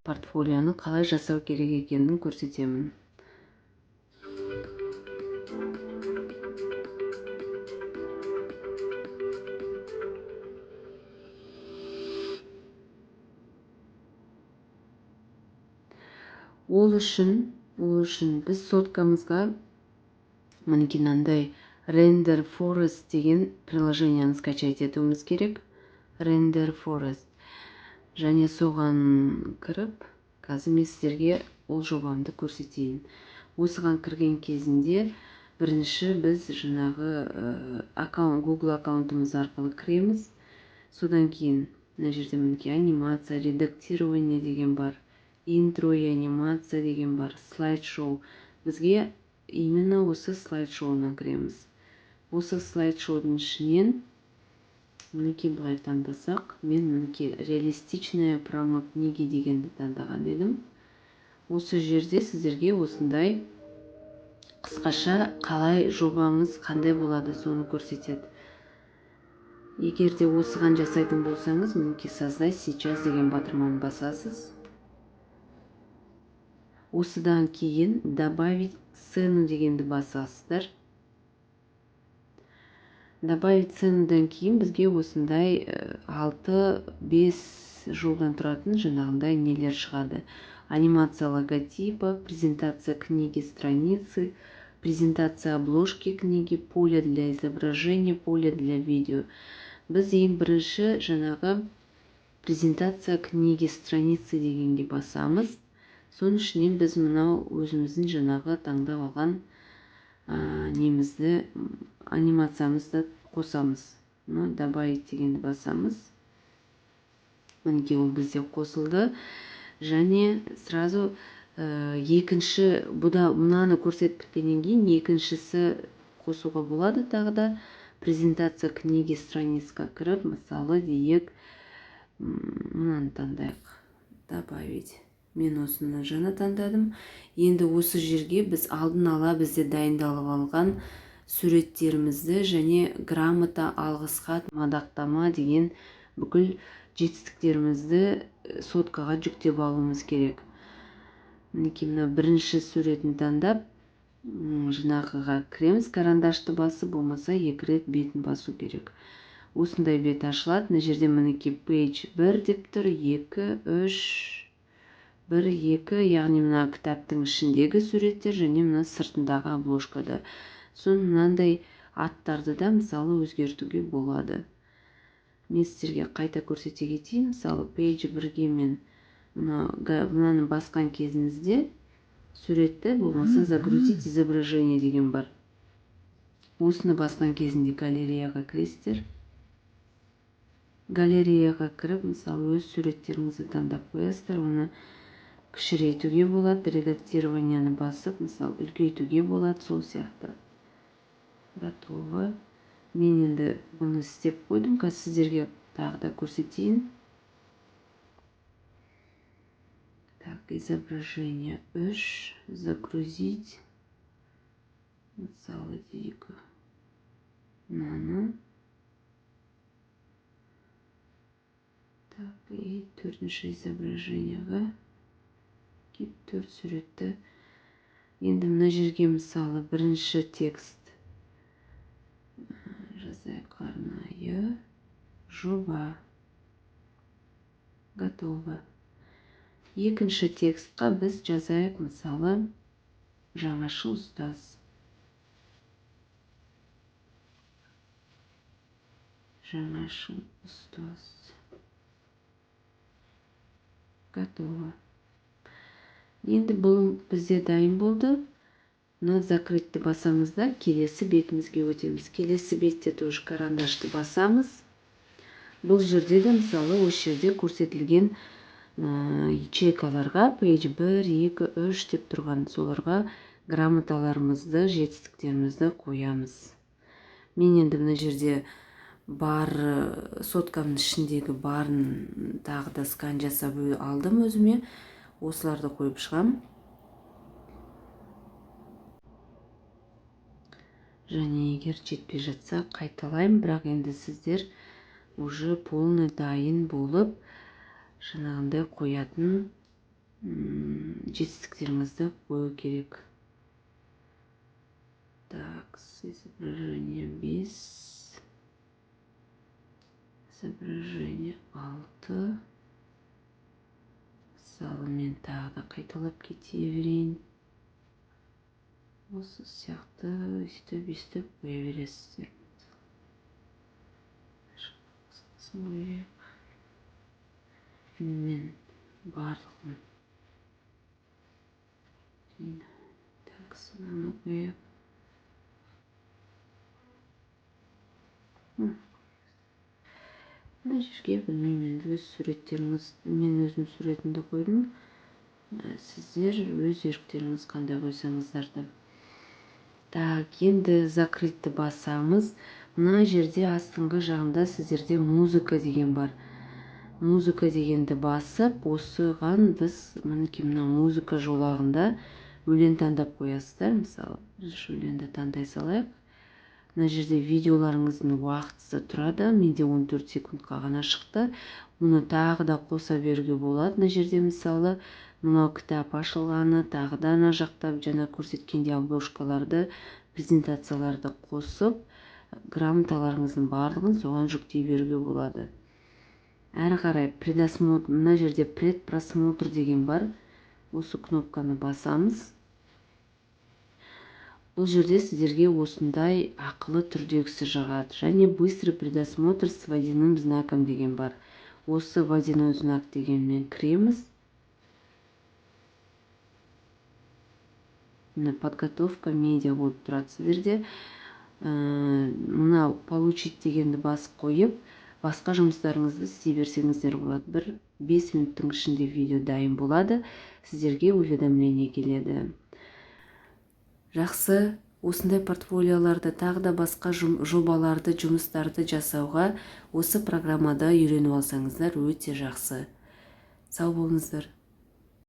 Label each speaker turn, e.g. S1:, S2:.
S1: портфолиону қалай жасау керек екенін көрсетемін. Ол үшін біз соткамызға мінекей мынандай Render Forest деген приложениені скачать етуіміз керек. Render Forest. Және соған кіріп, қазір мен сіздерге ол жобамды көрсетейін. Осыған кірген кезінде бірінші біз жаңағы Google аккаунтымыз арқылы кіреміз. Содан кейін мына жерде мінекей анимация, редактирование деген бар. Интро и анимация деген бар. Слайд-шоу. Бізге именно осы слайд-шоуына кіреміз. Осы слайд-шоудың ішінен мінекей былай таңдасақ, мен мінекей реалистичная промо книги дегенді таңдаған едім. Осы жерде сіздерге осындай қысқаша қалай жобаңыз қандай болады соны көрсетеді. Егер де осыған жасайтын болсаңыз, мінекей создай сейчас деген батырманы басасыз. Осыдан кейін добавить сцену дегенді басасыздар. Добавить сценадан кейін бізге осындай 6-5 жолдан тұратын жаңағындай нелер шығады. Анимация логотипа, презентация книги страницы, презентация обложки книги, поле для изображения, поле для видео. Біз ең бірінші жаңағы презентация книги страницы дегенге басамыз. Соның ішінен біз мынау өзіміздің жаңағы таңдап алған немізді анимациямызды қосамыз. Добавить дегенді басамыз. Мінекей ол бізде қосылды. Және сразу екінші, мынаны көрсетіп біткеннен кейін екіншісі қосуға болады тағы да. Презентация книги страницаға кіріп, мысалы дейік, мынаны таңдайық. Добавить. Мен осыны жаңа таңдадым. Енді осы жерге біз алдын ала бізде дайындалып алған суреттерімізді және грамота, алғыс хат, мадақтама деген бүкіл жетістіктерімізді соткаға жүктеп алуымыз керек. Мінекей мына бірінші суретін таңдап, жаңағыға кіреміз, карандашты басып, болмаса 2 рет бетін басу керек. Осындай бет ашылады. Мына жерде мінекей page 1 деп тұр, 2, 3, 1, 2, яғни мына кітаптың ішіндегі суреттер және мына сыртындағы обложкада. Соны мынандай аттарды да мысалы өзгертуге болады. Мен сіздерге қайта көрсете кетейін. Мысалы page 1-ге мен мынаны басқан кезіңізде суретті, болмаса загрузить изображение деген бар. Осыны басқан кезінде галереяға кіресіздер. Галереяға кіріп, мысалы өз суреттеріңізді таңдап қоясыздар. Оны кішірейтуге болады, редактированияны басып, мысалы үлкейтуге болады, сол сияқты. Готово. Мен енді бұны істеп қойдым. Қазір сіздерге тағы да көрсетейін. Так, изображение 3, загрузить. Мысалы дейік. Мынаны. Так, и 4-ші изображениеға. 4 суретті. Енді мына жерге мысалы бірінші текст жазайық, арнайы жоба. Готово. Екінші текстқа біз жазайық, мысалы жаңашы ұстаз. Жаңашы ұстаз. Готово. Енді бұл бізде дайын болды. Мына закрытьті басамызда, келесі бетімізге өтеміз. Келесі бетте тоже карандашты басамыз. Бұл жерде де мысалы осы жерде көрсетілген ячейкаларға page 1, 2, 3 деп тұрған соларға грамоталарымызды, жетістіктерімізді қоямыз. Мен енді мына жерде бар соткамның ішіндегі барын тағы да скан жасап алдым өзіме. Осыларды қойып шығам. Және егер жетпей жатса қайталайым, бірақ енді сіздер уже полный дайын болып жаңағындай қоятын жетістіктеріңізді қою керек. Так, изображение 5, изображение 6. Мысалы мен тағы да қайталап кете берейін. Осы сияқты өйстіп қоя бересіздер. Мен барлығын так сонаны қояп. Мына жерге білмеймін, өз суреттеріңіз, мен өзім суретімді қойдым. Сіздер өз еріктеріңіз қандай қойсаңыздар да. Так, енді закрытты басамыз. Мына жерде астыңғы жағында сіздерде музыка деген бар. Музыка дегенді басып, осыған біз мінекей мына музыка жолағында өлең таңдап қоясыздар. Мысалы, бірінші өлеңді таңдай салайық. Мына жерде видеоларыңыздың уақытысы тұрады. Менде 14 секундқа ғана шықты. Оны тағы да қоса беруге болады. Мына жерде мысалы мынау кітап ашылғаны, тағы да ана жақта жаңа көрсеткенде обложкаларды, презентацияларды қосып, грамоталарыңыздың барлығын соған жүктей беруге болады. Әрі қарай предосмотр, мына жерде предпросмотр деген бар. Осы кнопканы басамыз. Бұл жерде сіздерге осындай ақылы түрдегісі жағады. Және быстрый предосмотр с водяным знаком деген бар. Осы водяной знак дегенмен кіреміз. Подготовка медиа болып тұрады сіздерде. Мына получить дегенді басып қойып, басқа жұмыстарыңызды істей берсеңіздер болады. 5 минуттың ішінде видео дайын болады. Сіздерге уведомление келеді. Жақсы, осындай портфолиоларды тағы да басқа жобаларды, жұмыстарды жасауға осы программада үйреніп алсаңыздар өте жақсы. Сау болыңыздар.